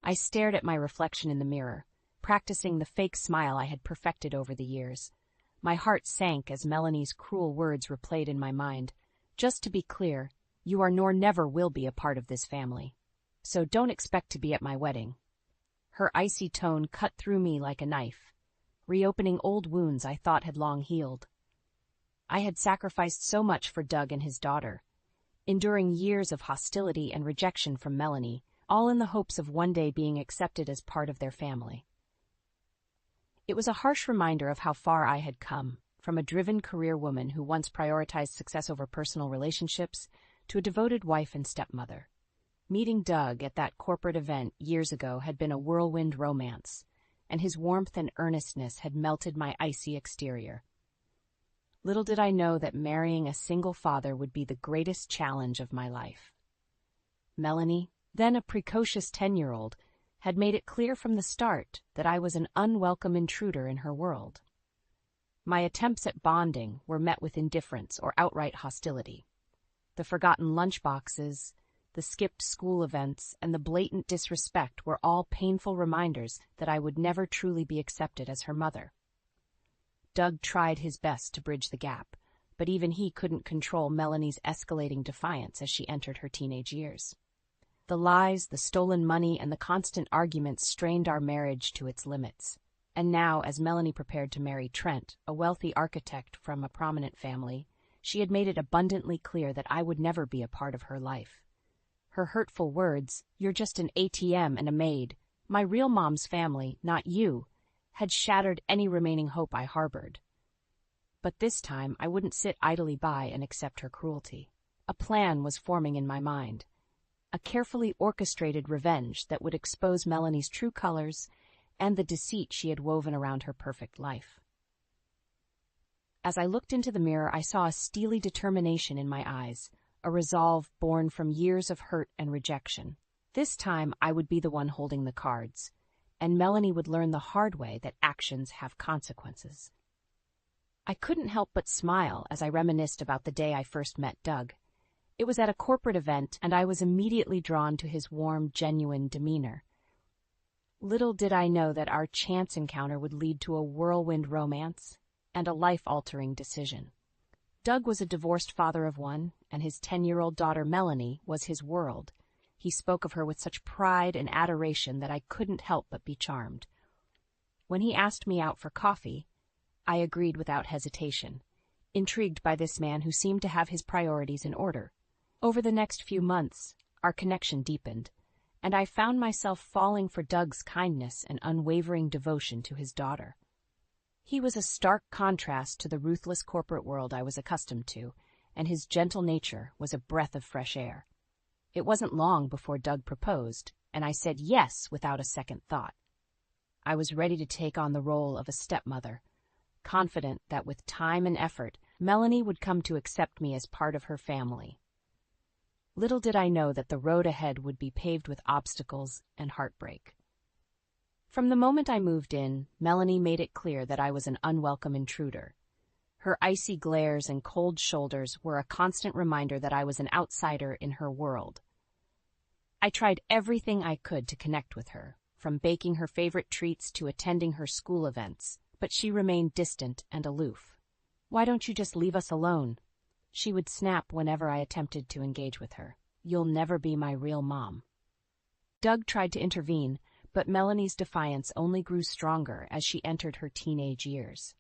I stared at my reflection in the mirror, practicing the fake smile I had perfected over the years. My heart sank as Melanie's cruel words replayed in my mind. Just to be clear, you are nor never will be a part of this family. So don't expect to be at my wedding. Her icy tone cut through me like a knife, reopening old wounds I thought had long healed. I had sacrificed so much for Doug and his daughter, enduring years of hostility and rejection from Melanie, all in the hopes of one day being accepted as part of their family. It was a harsh reminder of how far I had come, from a driven career woman who once prioritized success over personal relationships to a devoted wife and stepmother. Meeting Doug at that corporate event years ago had been a whirlwind romance, and his warmth and earnestness had melted my icy exterior. Little did I know that marrying a single father would be the greatest challenge of my life. Melanie, then a precocious 10-year-old, had made it clear from the start that I was an unwelcome intruder in her world. My attempts at bonding were met with indifference or outright hostility. The forgotten lunchboxes, the skipped school events, and the blatant disrespect were all painful reminders that I would never truly be accepted as her mother. Doug tried his best to bridge the gap, but even he couldn't control Melanie's escalating defiance as she entered her teenage years. The lies, the stolen money, and the constant arguments strained our marriage to its limits. And now, as Melanie prepared to marry Trent, a wealthy architect from a prominent family, she had made it abundantly clear that I would never be a part of her life. Her hurtful words, "You're just an ATM and a maid, my real mom's family, not you," had shattered any remaining hope I harbored. But this time I wouldn't sit idly by and accept her cruelty. A plan was forming in my mind. A carefully orchestrated revenge that would expose Melanie's true colors and the deceit she had woven around her perfect life. As I looked into the mirror, I saw a steely determination in my eyes, a resolve born from years of hurt and rejection. This time I would be the one holding the cards, and Melanie would learn the hard way that actions have consequences. I couldn't help but smile as I reminisced about the day I first met Doug. It was at a corporate event, and I was immediately drawn to his warm, genuine demeanor. Little did I know that our chance encounter would lead to a whirlwind romance and a life-altering decision. Doug was a divorced father of one, and his 10-year-old daughter Melanie was his world. He spoke of her with such pride and adoration that I couldn't help but be charmed. When he asked me out for coffee, I agreed without hesitation, intrigued by this man who seemed to have his priorities in order. Over the next few months, our connection deepened, and I found myself falling for Doug's kindness and unwavering devotion to his daughter. He was a stark contrast to the ruthless corporate world I was accustomed to, and his gentle nature was a breath of fresh air. It wasn't long before Doug proposed, and I said yes without a second thought. I was ready to take on the role of a stepmother, confident that with time and effort, Melanie would come to accept me as part of her family. Little did I know that the road ahead would be paved with obstacles and heartbreak. From the moment I moved in, Melanie made it clear that I was an unwelcome intruder. Her icy glares and cold shoulders were a constant reminder that I was an outsider in her world. I tried everything I could to connect with her, from baking her favorite treats to attending her school events, but she remained distant and aloof. "Why don't you just leave us alone?" she would snap whenever I attempted to engage with her. "You'll never be my real mom." Doug tried to intervene, but Melanie's defiance only grew stronger as she entered her teenage years.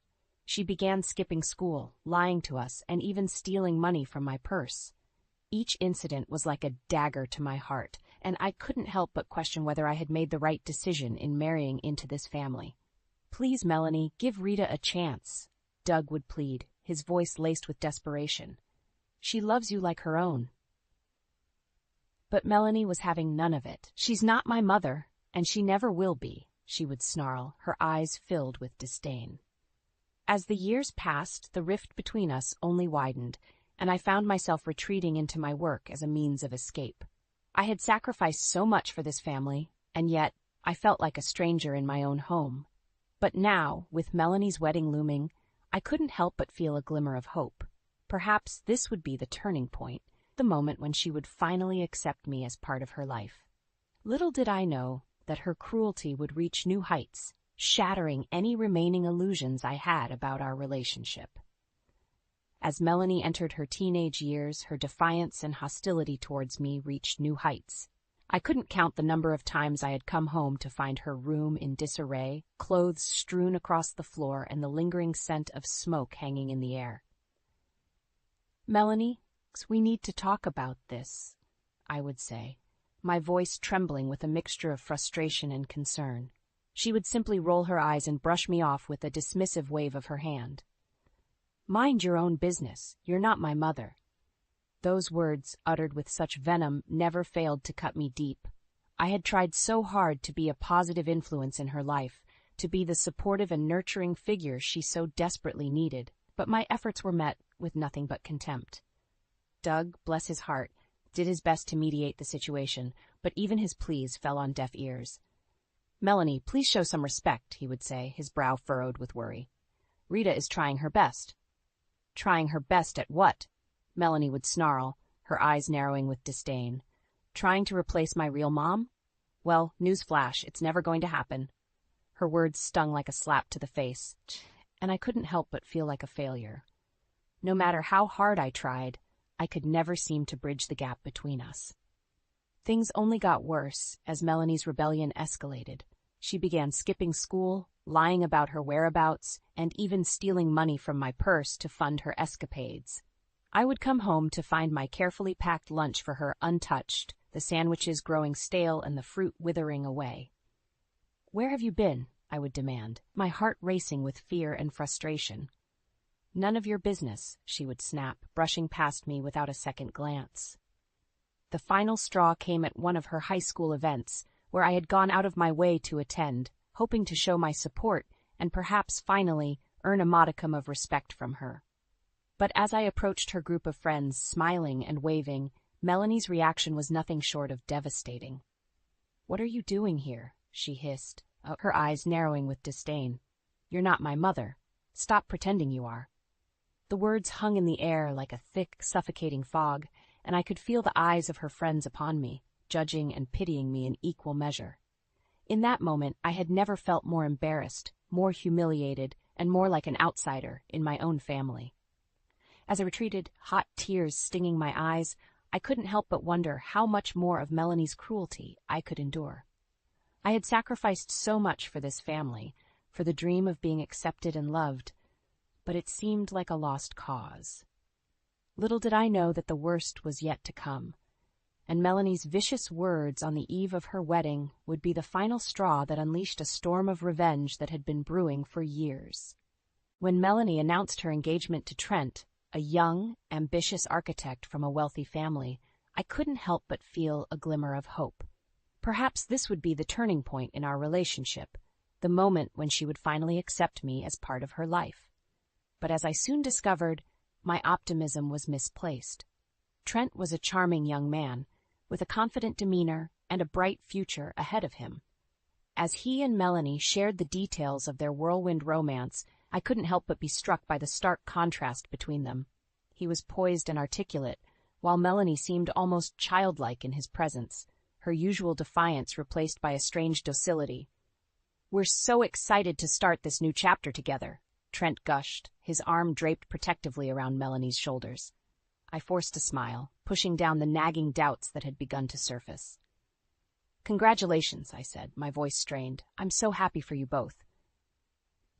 She began skipping school, lying to us, and even stealing money from my purse. Each incident was like a dagger to my heart, and I couldn't help but question whether I had made the right decision in marrying into this family. "Please, Melanie, give Rita a chance," Doug would plead, his voice laced with desperation. "She loves you like her own." But Melanie was having none of it. "She's not my mother, and she never will be," she would snarl, her eyes filled with disdain. As the years passed, the rift between us only widened, and I found myself retreating into my work as a means of escape. I had sacrificed so much for this family, and yet I felt like a stranger in my own home. But now, with Melanie's wedding looming, I couldn't help but feel a glimmer of hope. Perhaps this would be the turning point, the moment when she would finally accept me as part of her life. Little did I know that her cruelty would reach new heights, shattering any remaining illusions I had about our relationship. As Melanie entered her teenage years, her defiance and hostility towards me reached new heights. I couldn't count the number of times I had come home to find her room in disarray, clothes strewn across the floor, and the lingering scent of smoke hanging in the air. "Melanie, we need to talk about this," I would say, my voice trembling with a mixture of frustration and concern. She would simply roll her eyes and brush me off with a dismissive wave of her hand. "Mind your own business. You're not my mother." Those words, uttered with such venom, never failed to cut me deep. I had tried so hard to be a positive influence in her life, to be the supportive and nurturing figure she so desperately needed, but my efforts were met with nothing but contempt. Doug, bless his heart, did his best to mediate the situation, but even his pleas fell on deaf ears. "Melanie, please show some respect," he would say, his brow furrowed with worry. "Rita is trying her best." "Trying her best at what?" Melanie would snarl, her eyes narrowing with disdain. "Trying to replace my real mom? Well, newsflash, it's never going to happen." Her words stung like a slap to the face, and I couldn't help but feel like a failure. No matter how hard I tried, I could never seem to bridge the gap between us. Things only got worse as Melanie's rebellion escalated. She began skipping school, lying about her whereabouts, and even stealing money from my purse to fund her escapades. I would come home to find my carefully packed lunch for her untouched, the sandwiches growing stale and the fruit withering away. "Where have you been?" I would demand, my heart racing with fear and frustration. "None of your business," she would snap, brushing past me without a second glance. The final straw came at one of her high school events, where I had gone out of my way to attend, hoping to show my support and perhaps finally earn a modicum of respect from her. But as I approached her group of friends, smiling and waving, Melanie's reaction was nothing short of devastating. "What are you doing here?" she hissed, her eyes narrowing with disdain. "You're not my mother. Stop pretending you are." The words hung in the air like a thick, suffocating fog, and I could feel the eyes of her friends upon me, judging and pitying me in equal measure. In that moment, I had never felt more embarrassed, more humiliated, and more like an outsider in my own family. As I retreated, hot tears stinging my eyes, I couldn't help but wonder how much more of Melanie's cruelty I could endure. I had sacrificed so much for this family, for the dream of being accepted and loved, but it seemed like a lost cause. Little did I know that the worst was yet to come, and Melanie's vicious words on the eve of her wedding would be the final straw that unleashed a storm of revenge that had been brewing for years. When Melanie announced her engagement to Trent, a young, ambitious architect from a wealthy family, I couldn't help but feel a glimmer of hope. Perhaps this would be the turning point in our relationship, the moment when she would finally accept me as part of her life. But as I soon discovered, my optimism was misplaced. Trent was a charming young man, with a confident demeanor and a bright future ahead of him. As he and Melanie shared the details of their whirlwind romance, I couldn't help but be struck by the stark contrast between them. He was poised and articulate, while Melanie seemed almost childlike in his presence, her usual defiance replaced by a strange docility. "We're so excited to start this new chapter together," Trent gushed, his arm draped protectively around Melanie's shoulders. I forced a smile, pushing down the nagging doubts that had begun to surface. "Congratulations," I said, my voice strained. "I'm so happy for you both."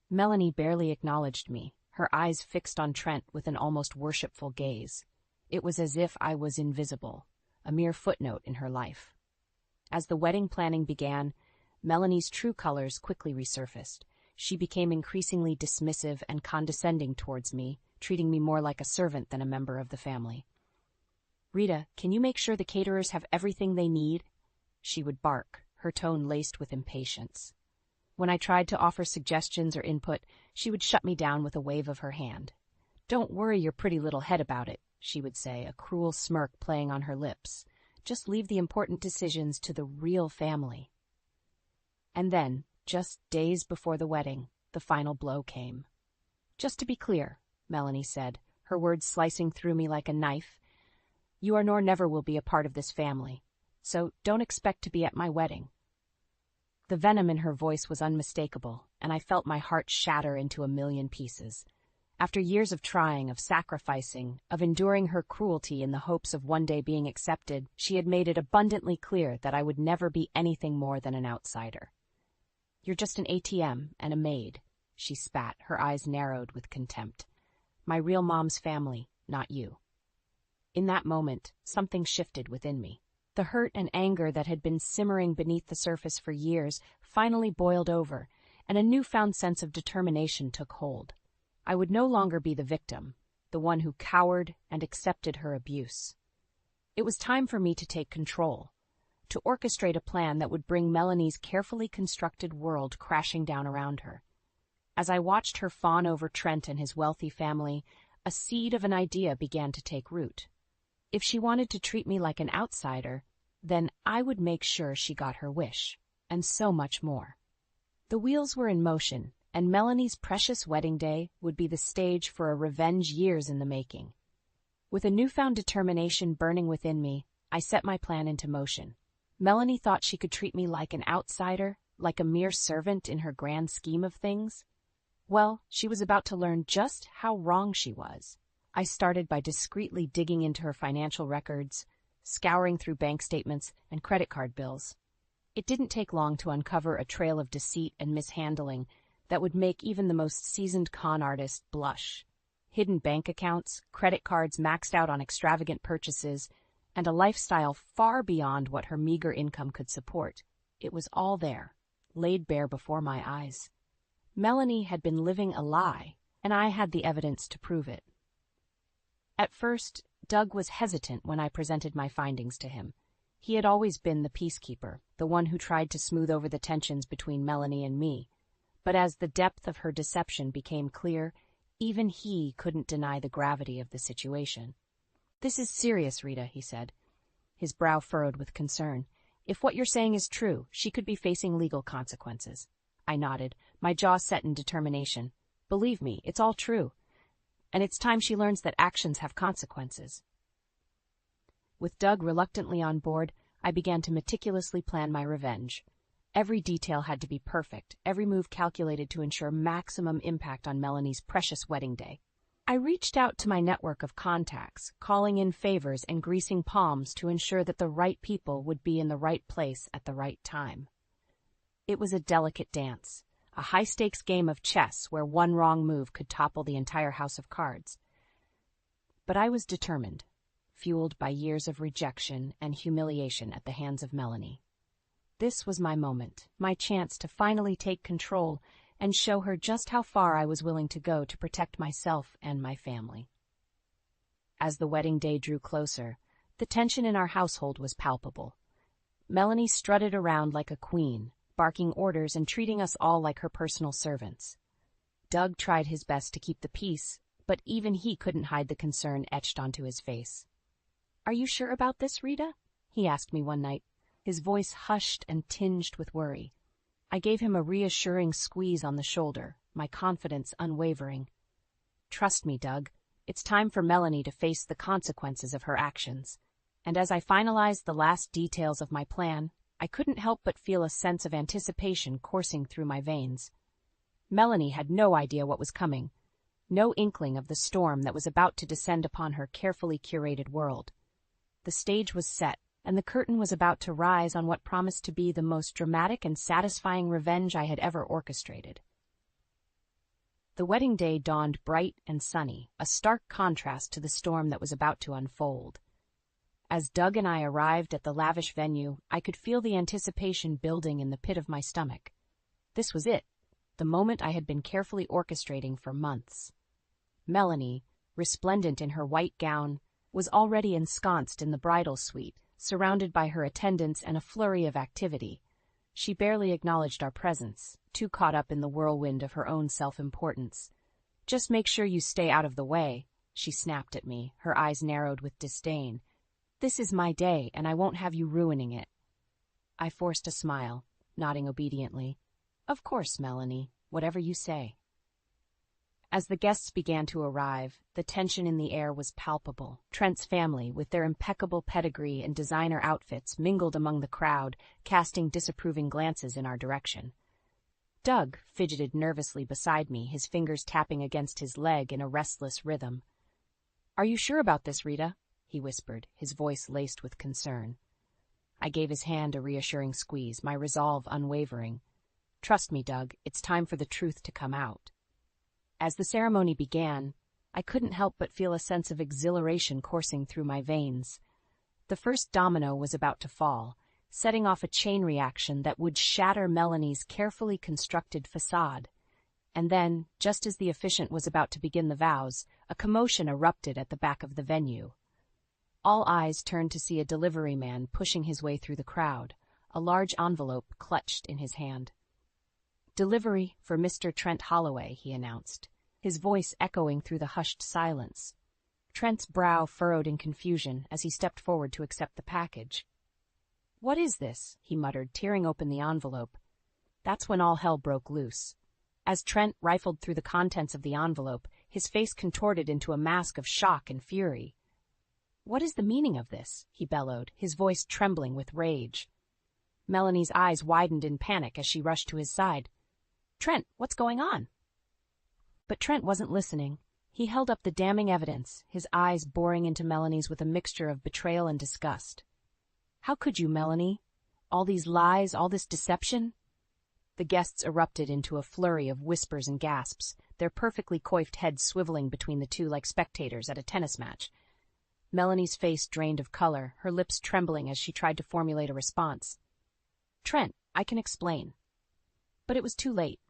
Melanie barely acknowledged me, her eyes fixed on Trent with an almost worshipful gaze. It was as if I was invisible, a mere footnote in her life. As the wedding planning began, Melanie's true colors quickly resurfaced. She became increasingly dismissive and condescending towards me, treating me more like a servant than a member of the family. "Rita, can you make sure the caterers have everything they need?" she would bark, her tone laced with impatience. When I tried to offer suggestions or input, she would shut me down with a wave of her hand. "Don't worry your pretty little head about it," she would say, a cruel smirk playing on her lips. "Just leave the important decisions to the real family." And then, just days before the wedding, the final blow came. "Just to be clear," Melanie said, her words slicing through me like a knife, "you are nor never will be a part of this family, so don't expect to be at my wedding." The venom in her voice was unmistakable, and I felt my heart shatter into a million pieces. After years of trying, of sacrificing, of enduring her cruelty in the hopes of one day being accepted, she had made it abundantly clear that I would never be anything more than an outsider. "You're just an ATM and a maid," she spat, her eyes narrowed with contempt. "My real mom's family, not you." In that moment, something shifted within me. The hurt and anger that had been simmering beneath the surface for years finally boiled over, and a newfound sense of determination took hold. I would no longer be the victim, the one who cowered and accepted her abuse. It was time for me to take control, to orchestrate a plan that would bring Melanie's carefully constructed world crashing down around her. As I watched her fawn over Trent and his wealthy family, a seed of an idea began to take root. If she wanted to treat me like an outsider, then I would make sure she got her wish, and so much more. The wheels were in motion, and Melanie's precious wedding day would be the stage for a revenge years in the making. With a newfound determination burning within me, I set my plan into motion. Melanie thought she could treat me like an outsider, like a mere servant in her grand scheme of things. Well, she was about to learn just how wrong she was. I started by discreetly digging into her financial records, scouring through bank statements and credit card bills. It didn't take long to uncover a trail of deceit and mishandling that would make even the most seasoned con artist blush. Hidden bank accounts, credit cards maxed out on extravagant purchases, and a lifestyle far beyond what her meager income could support. It was all there, laid bare before my eyes. Melanie had been living a lie, and I had the evidence to prove it. At first, Doug was hesitant when I presented my findings to him. He had always been the peacekeeper, the one who tried to smooth over the tensions between Melanie and me. But as the depth of her deception became clear, even he couldn't deny the gravity of the situation. "This is serious, Rita," he said, his brow furrowed with concern. "If what you're saying is true, she could be facing legal consequences." I nodded, my jaw set in determination. "Believe me, it's all true. And it's time she learns that actions have consequences." With Doug reluctantly on board, I began to meticulously plan my revenge. Every detail had to be perfect, every move calculated to ensure maximum impact on Melanie's precious wedding day. I reached out to my network of contacts, calling in favors and greasing palms to ensure that the right people would be in the right place at the right time. It was a delicate dance, a high-stakes game of chess where one wrong move could topple the entire house of cards. But I was determined, fueled by years of rejection and humiliation at the hands of Melanie. This was my moment, my chance to finally take control and show her just how far I was willing to go to protect myself and my family. As the wedding day drew closer, the tension in our household was palpable. Melanie strutted around like a queen, barking orders and treating us all like her personal servants. Doug tried his best to keep the peace, but even he couldn't hide the concern etched onto his face. "Are you sure about this, Rita?" he asked me one night, his voice hushed and tinged with worry. I gave him a reassuring squeeze on the shoulder, my confidence unwavering. "Trust me, Doug. It's time for Melanie to face the consequences of her actions." And as I finalized the last details of my plan, I couldn't help but feel a sense of anticipation coursing through my veins. Melanie had no idea what was coming, no inkling of the storm that was about to descend upon her carefully curated world. The stage was set, and the curtain was about to rise on what promised to be the most dramatic and satisfying revenge I had ever orchestrated. The wedding day dawned bright and sunny, a stark contrast to the storm that was about to unfold. As Doug and I arrived at the lavish venue, I could feel the anticipation building in the pit of my stomach. This was it, the moment I had been carefully orchestrating for months. Melanie, resplendent in her white gown, was already ensconced in the bridal suite, surrounded by her attendants and a flurry of activity. She barely acknowledged our presence, too caught up in the whirlwind of her own self-importance. "Just make sure you stay out of the way," she snapped at me, her eyes narrowed with disdain. "This is my day, and I won't have you ruining it." I forced a smile, nodding obediently. "Of course, Melanie, whatever you say." As the guests began to arrive, the tension in the air was palpable. Trent's family, with their impeccable pedigree and designer outfits, mingled among the crowd, casting disapproving glances in our direction. Doug fidgeted nervously beside me, his fingers tapping against his leg in a restless rhythm. "Are you sure about this, Rita?" he whispered, his voice laced with concern. I gave his hand a reassuring squeeze, my resolve unwavering. "Trust me, Doug, it's time for the truth to come out." As the ceremony began, I couldn't help but feel a sense of exhilaration coursing through my veins. The first domino was about to fall, setting off a chain reaction that would shatter Melanie's carefully constructed facade. And then, just as the officiant was about to begin the vows, a commotion erupted at the back of the venue. All eyes turned to see a delivery man pushing his way through the crowd, a large envelope clutched in his hand. "Delivery for Mr. Trent Holloway," he announced, his voice echoing through the hushed silence. Trent's brow furrowed in confusion as he stepped forward to accept the package. "What is this?" he muttered, tearing open the envelope. That's when all hell broke loose. As Trent rifled through the contents of the envelope, his face contorted into a mask of shock and fury. "What is the meaning of this?" he bellowed, his voice trembling with rage. Melanie's eyes widened in panic as she rushed to his side. "Trent, what's going on?" But Trent wasn't listening. He held up the damning evidence, his eyes boring into Melanie's with a mixture of betrayal and disgust. "How could you, Melanie? All these lies, all this deception?" The guests erupted into a flurry of whispers and gasps, their perfectly coiffed heads swiveling between the two like spectators at a tennis match. Melanie's face drained of color, her lips trembling as she tried to formulate a response. "Trent, I can explain." But it was too late.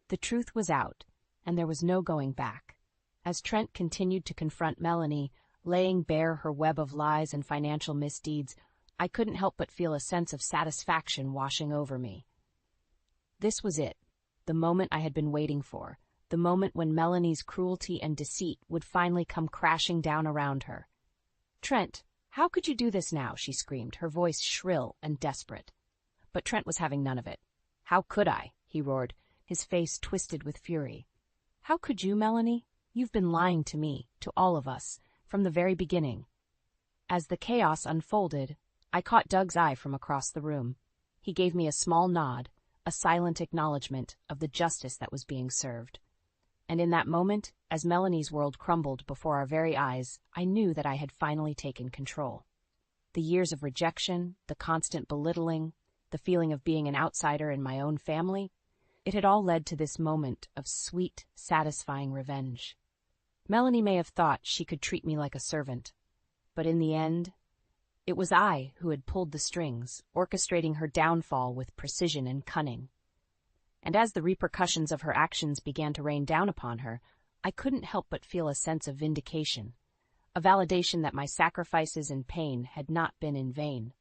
The truth was out, and there was no going back. As Trent continued to confront Melanie, laying bare her web of lies and financial misdeeds, I couldn't help but feel a sense of satisfaction washing over me. This was it, the moment I had been waiting for, the moment when Melanie's cruelty and deceit would finally come crashing down around her. "Trent, how could you do this now?" she screamed, her voice shrill and desperate. But Trent was having none of it. "How could I?" he roared, his face twisted with fury. "How could you, Melanie? You've been lying to me, to all of us, from the very beginning." As the chaos unfolded, I caught Doug's eye from across the room. He gave me a small nod, a silent acknowledgement of the justice that was being served. And in that moment, as Melanie's world crumbled before our very eyes, I knew that I had finally taken control. The years of rejection, the constant belittling, the feeling of being an outsider in my own family, it had all led to this moment of sweet, satisfying revenge. Melanie may have thought she could treat me like a servant, but in the end, it was I who had pulled the strings, orchestrating her downfall with precision and cunning. And as the repercussions of her actions began to rain down upon her, I couldn't help but feel a sense of vindication, a validation that my sacrifices and pain had not been in vain.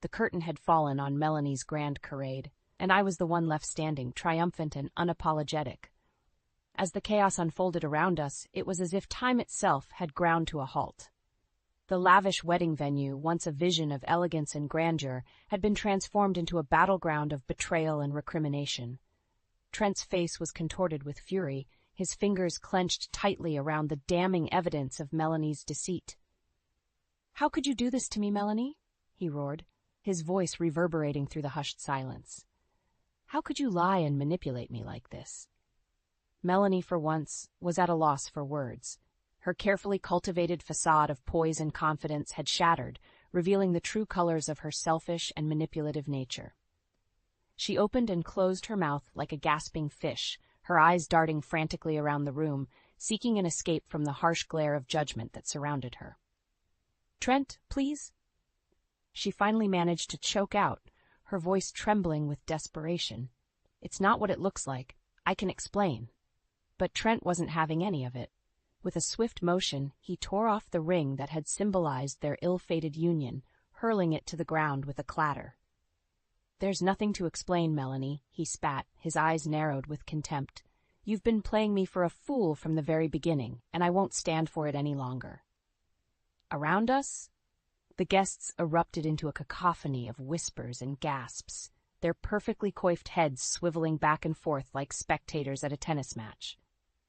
The curtain had fallen on Melanie's grand charade, and I was the one left standing, triumphant and unapologetic. As the chaos unfolded around us, it was as if time itself had ground to a halt. The lavish wedding venue, once a vision of elegance and grandeur, had been transformed into a battleground of betrayal and recrimination. Trent's face was contorted with fury, his fingers clenched tightly around the damning evidence of Melanie's deceit. "How could you do this to me, Melanie?" he roared, his voice reverberating through the hushed silence. "How could you lie and manipulate me like this?" Melanie, for once, was at a loss for words. Her carefully cultivated facade of poise and confidence had shattered, revealing the true colors of her selfish and manipulative nature. She opened and closed her mouth like a gasping fish, her eyes darting frantically around the room, seeking an escape from the harsh glare of judgment that surrounded her. "Trent, please?" She finally managed to choke out, her voice trembling with desperation. "It's not what it looks like. I can explain." But Trent wasn't having any of it. With a swift motion, he tore off the ring that had symbolized their ill-fated union, hurling it to the ground with a clatter. "There's nothing to explain, Melanie," he spat, his eyes narrowed with contempt. "You've been playing me for a fool from the very beginning, and I won't stand for it any longer." Around us, the guests erupted into a cacophony of whispers and gasps, their perfectly coiffed heads swiveling back and forth like spectators at a tennis match.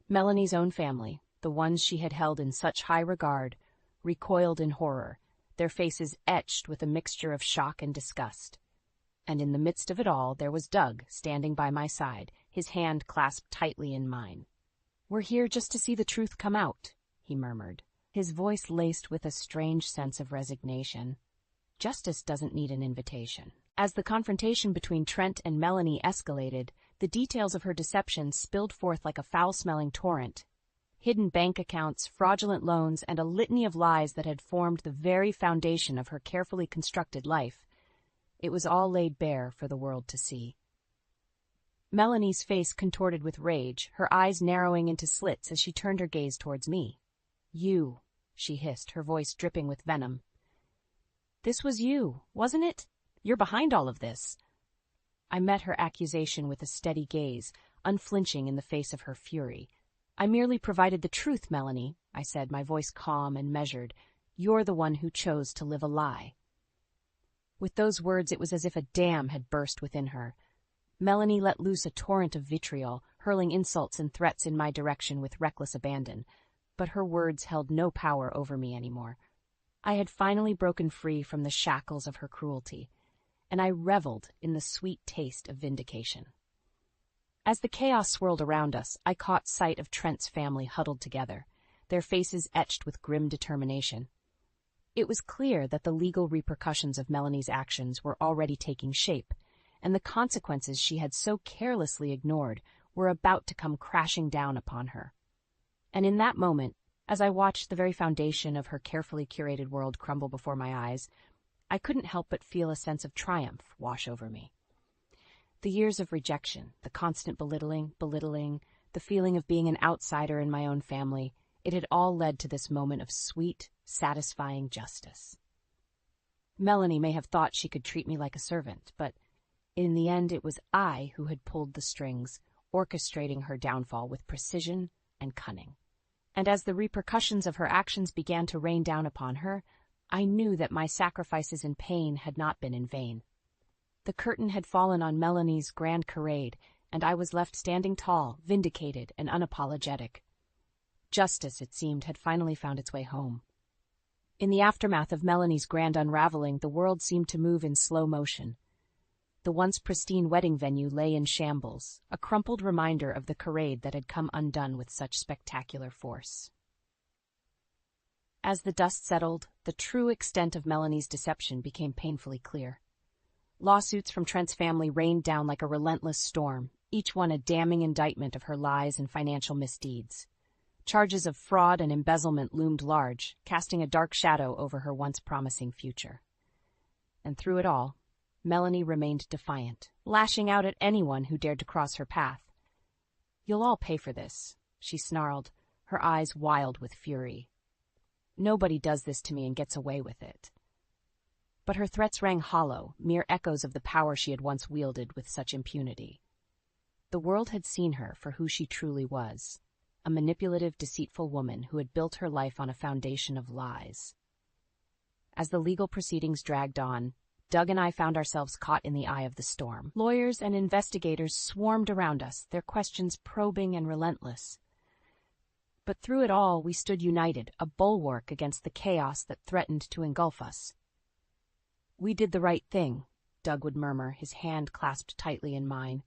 Melanie's own family, the ones she had held in such high regard, recoiled in horror, their faces etched with a mixture of shock and disgust. And in the midst of it all, there was Doug, standing by my side, his hand clasped tightly in mine. "We're here just to see the truth come out," he murmured, his voice laced with a strange sense of resignation. Justice doesn't need an invitation. As the confrontation between Trent and Melanie escalated, the details of her deception spilled forth like a foul-smelling torrent. Hidden bank accounts, fraudulent loans, and a litany of lies that had formed the very foundation of her carefully constructed life. It was all laid bare for the world to see. Melanie's face contorted with rage, her eyes narrowing into slits as she turned her gaze towards me. "You," she hissed, her voice dripping with venom. "This was you, wasn't it? You're behind all of this." I met her accusation with a steady gaze, unflinching in the face of her fury. "I merely provided the truth, Melanie," I said, my voice calm and measured. "You're the one who chose to live a lie." With those words, it was as if a dam had burst within her. Melanie let loose a torrent of vitriol, hurling insults and threats in my direction with reckless abandon. But her words held no power over me anymore. I had finally broken free from the shackles of her cruelty, and I reveled in the sweet taste of vindication. As the chaos swirled around us, I caught sight of Trent's family huddled together, their faces etched with grim determination. It was clear that the legal repercussions of Melanie's actions were already taking shape, and the consequences she had so carelessly ignored were about to come crashing down upon her. And in that moment, as I watched the very foundation of her carefully curated world crumble before my eyes, I couldn't help but feel a sense of triumph wash over me. The years of rejection, the constant belittling, the feeling of being an outsider in my own family, it had all led to this moment of sweet, satisfying justice. Melanie may have thought she could treat me like a servant, but in the end it was I who had pulled the strings, orchestrating her downfall with precision and cunning. And as the repercussions of her actions began to rain down upon her, I knew that my sacrifices and pain had not been in vain. The curtain had fallen on Melanie's grand charade, and I was left standing tall, vindicated, and unapologetic. Justice, it seemed, had finally found its way home. In the aftermath of Melanie's grand unraveling, the world seemed to move in slow motion. The once pristine wedding venue lay in shambles, a crumpled reminder of the charade that had come undone with such spectacular force. As the dust settled, the true extent of Melanie's deception became painfully clear. Lawsuits from Trent's family rained down like a relentless storm, each one a damning indictment of her lies and financial misdeeds. Charges of fraud and embezzlement loomed large, casting a dark shadow over her once promising future. And through it all, Melanie remained defiant, lashing out at anyone who dared to cross her path. "You'll all pay for this," she snarled, her eyes wild with fury. "Nobody does this to me and gets away with it." But her threats rang hollow, mere echoes of the power she had once wielded with such impunity. The world had seen her for who she truly was, a manipulative, deceitful woman who had built her life on a foundation of lies. As the legal proceedings dragged on, Doug and I found ourselves caught in the eye of the storm. Lawyers and investigators swarmed around us, their questions probing and relentless. But through it all, we stood united, a bulwark against the chaos that threatened to engulf us. "We did the right thing," Doug would murmur, his hand clasped tightly in mine.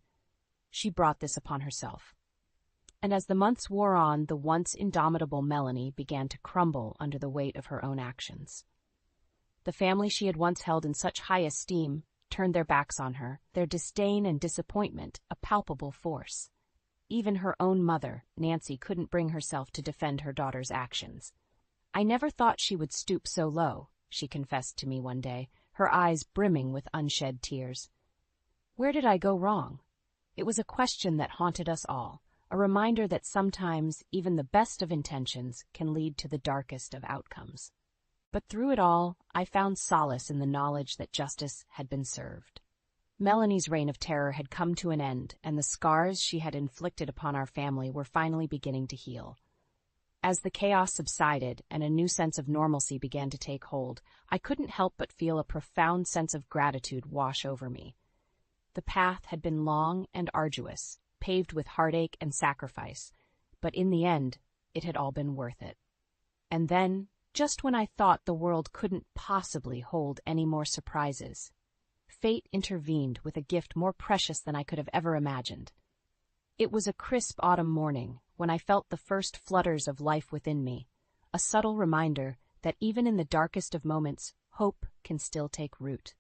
"She brought this upon herself." And as the months wore on, the once indomitable Melanie began to crumble under the weight of her own actions. The family she had once held in such high esteem turned their backs on her, their disdain and disappointment a palpable force. Even her own mother, Nancy, couldn't bring herself to defend her daughter's actions. "I never thought she would stoop so low," she confessed to me one day, her eyes brimming with unshed tears. Where did I go wrong? It was a question that haunted us all, a reminder that sometimes even the best of intentions can lead to the darkest of outcomes. But through it all, I found solace in the knowledge that justice had been served. Melanie's reign of terror had come to an end, and the scars she had inflicted upon our family were finally beginning to heal. As the chaos subsided and a new sense of normalcy began to take hold, I couldn't help but feel a profound sense of gratitude wash over me. The path had been long and arduous, paved with heartache and sacrifice, but in the end, it had all been worth it. And then, just when I thought the world couldn't possibly hold any more surprises, fate intervened with a gift more precious than I could have ever imagined. It was a crisp autumn morning when I felt the first flutters of life within me, a subtle reminder that even in the darkest of moments, hope can still take root.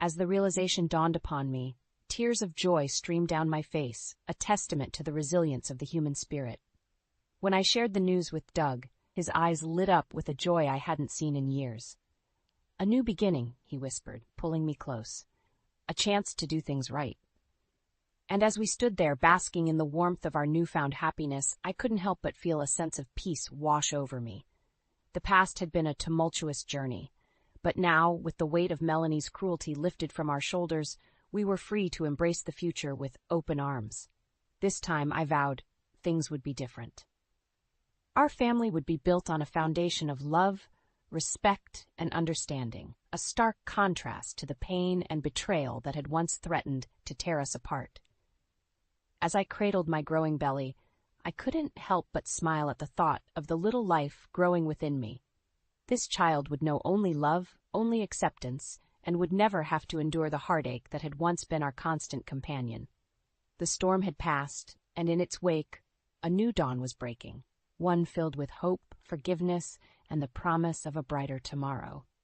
As the realization dawned upon me, tears of joy streamed down my face, a testament to the resilience of the human spirit. When I shared the news with Doug, his eyes lit up with a joy I hadn't seen in years. "A new beginning," he whispered, pulling me close. "A chance to do things right." And as we stood there basking in the warmth of our newfound happiness, I couldn't help but feel a sense of peace wash over me. The past had been a tumultuous journey, but now, with the weight of Melanie's cruelty lifted from our shoulders, we were free to embrace the future with open arms. This time, I vowed, things would be different. Our family would be built on a foundation of love, respect, and understanding, a stark contrast to the pain and betrayal that had once threatened to tear us apart. As I cradled my growing belly, I couldn't help but smile at the thought of the little life growing within me. This child would know only love, only acceptance, and would never have to endure the heartache that had once been our constant companion. The storm had passed, and in its wake, a new dawn was breaking, one filled with hope, forgiveness, and the promise of a brighter tomorrow.